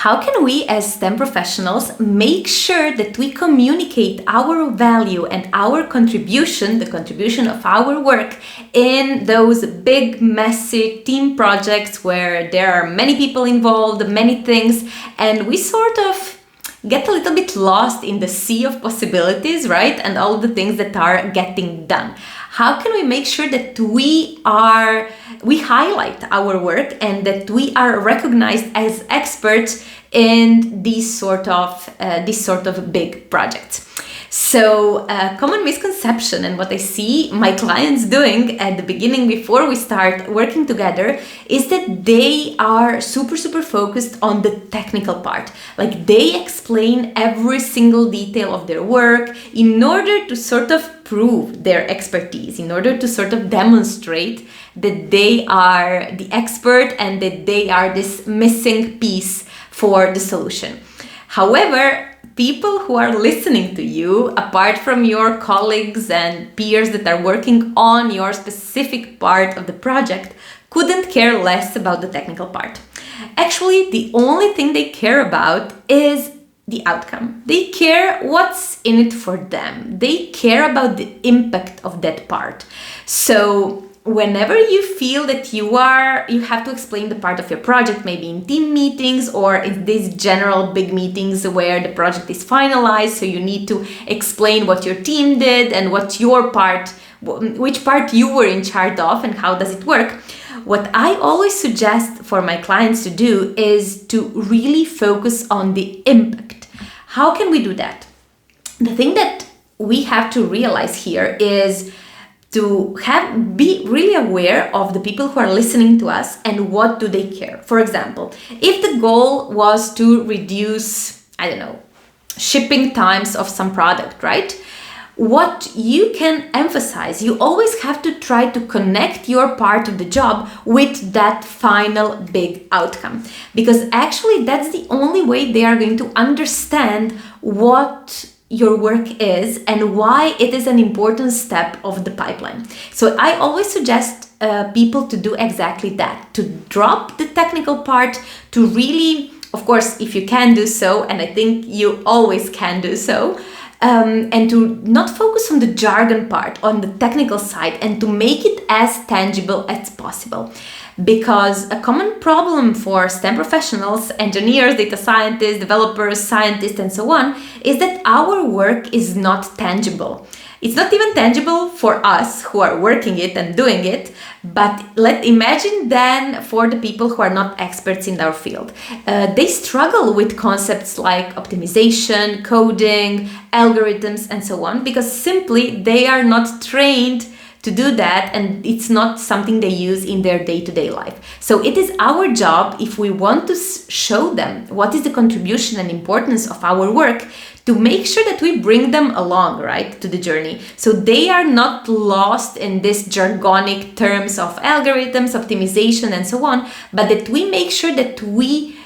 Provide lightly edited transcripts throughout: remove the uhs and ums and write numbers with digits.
How can we as STEM professionals make sure that we communicate our value and our contribution, the contribution of our work, in those big, messy team projects where there are many people involved, many things, and we sort of get a little bit lost in the sea of possibilities, right? And all the things that are getting done. How can we make sure that we highlight our work and that we are recognized as experts in these sort of big projects? So a common misconception, and what I see my clients doing at the beginning before we start working together, is that they are super focused on the technical part. Like they explain every single detail of their work in order to sort of prove their expertise, in order to sort of demonstrate that they are the expert and that they are this missing piece for the solution. However, people who are listening to you, apart from your colleagues and peers that are working on your specific part of the project, couldn't care less about the technical part. Actually, the only thing they care about is the outcome. They care what's in it for them. They care about the impact of that part. So whenever you feel that you have to explain the part of your project, maybe in team meetings or in these general big meetings where the project is finalized, so you need to explain what your team did and what your part, which part you were in charge of and how does it work. What I always suggest for my clients to do is to really focus on the impact. How can we do that? The thing that we have to realize here is to be really aware of the people who are listening to us and what do they care. For example, if the goal was to reduce, shipping times of some product, right? What you can emphasize, you always have to try to connect your part of the job with that final big outcome. Because actually that's the only way they are going to understand what your work is and why it is an important step of the pipeline. So I always suggest people to do exactly that, to drop the technical part, to really, of course, if you can do so, and I think you always can do so, and to not focus on the jargon part, on the technical side, and to make it as tangible as possible. Because a common problem for STEM professionals, engineers, data scientists, developers, scientists, and so on, is that our work is not tangible. It's not even tangible for us who are working it and doing it, but imagine then for the people who are not experts in our field. They struggle with concepts like optimization, coding, algorithms, and so on, because simply they are not trained to do that, and it's not something they use in their day-to-day life. So it is our job, if we want to show them what is the contribution and importance of our work, to make sure that we bring them along, right, to the journey. So they are not lost in this jargonic terms of algorithms, optimization, and so on, but that we make sure that we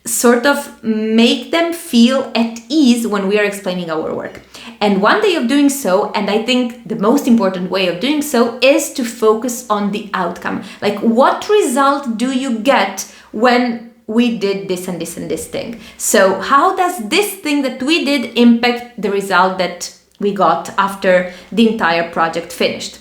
sort of make them feel at ease when we are explaining our work. And one way of doing so, and I think the most important way of doing so, is to focus on the outcome. Like, what result do you get when we did this and this and this thing? So how does this thing that we did impact the result that we got after the entire project finished?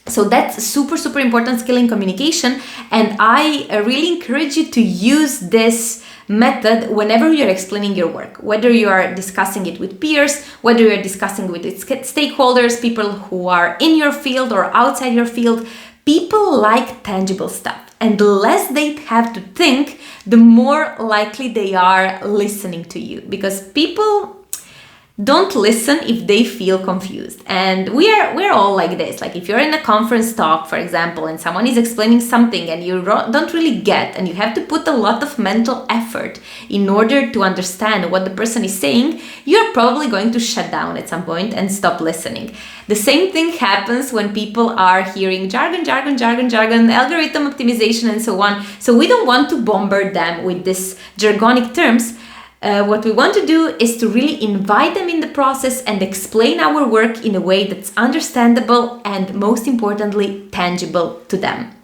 So that's a super important skill in communication, and I really encourage you to use this method whenever you're explaining your work, whether you are discussing it with peers, whether you're discussing with stakeholders, people who are in your field or outside your field. People like tangible stuff, and the less they have to think, the more likely they are listening to you, because people don't listen if they feel confused. And we're all like this. Like, if you're in a conference talk, for example, and someone is explaining something and you don't really get, and you have to put a lot of mental effort in order to understand what the person is saying, you're probably going to shut down at some point and stop listening. The same thing happens when people are hearing jargon, algorithm optimization, and so on. So we don't want to bombard them with these jargonic terms. What we want to do is to really invite them in the process and explain our work in a way that's understandable and, most importantly, tangible to them.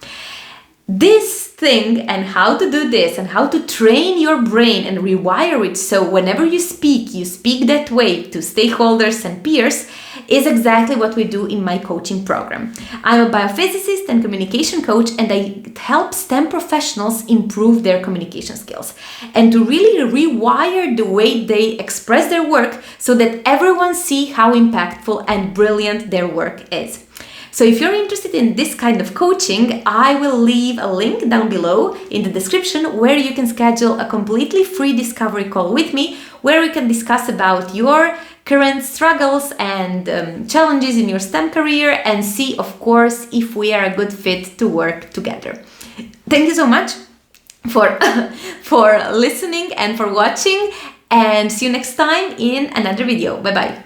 this thing and how to do this and how to train your brain and rewire it so whenever you speak that way to stakeholders and peers is exactly what we do in my coaching program. I'm a biophysicist and communication coach, and I help STEM professionals improve their communication skills and to really rewire the way they express their work so that everyone see how impactful and brilliant their work is. So if you're interested in this kind of coaching, I will leave a link down below in the description where you can schedule a completely free discovery call with me, where we can discuss about your current struggles and challenges in your STEM career and see, of course, if we are a good fit to work together. Thank you so much for listening and for watching, and see you next time in another video. Bye bye.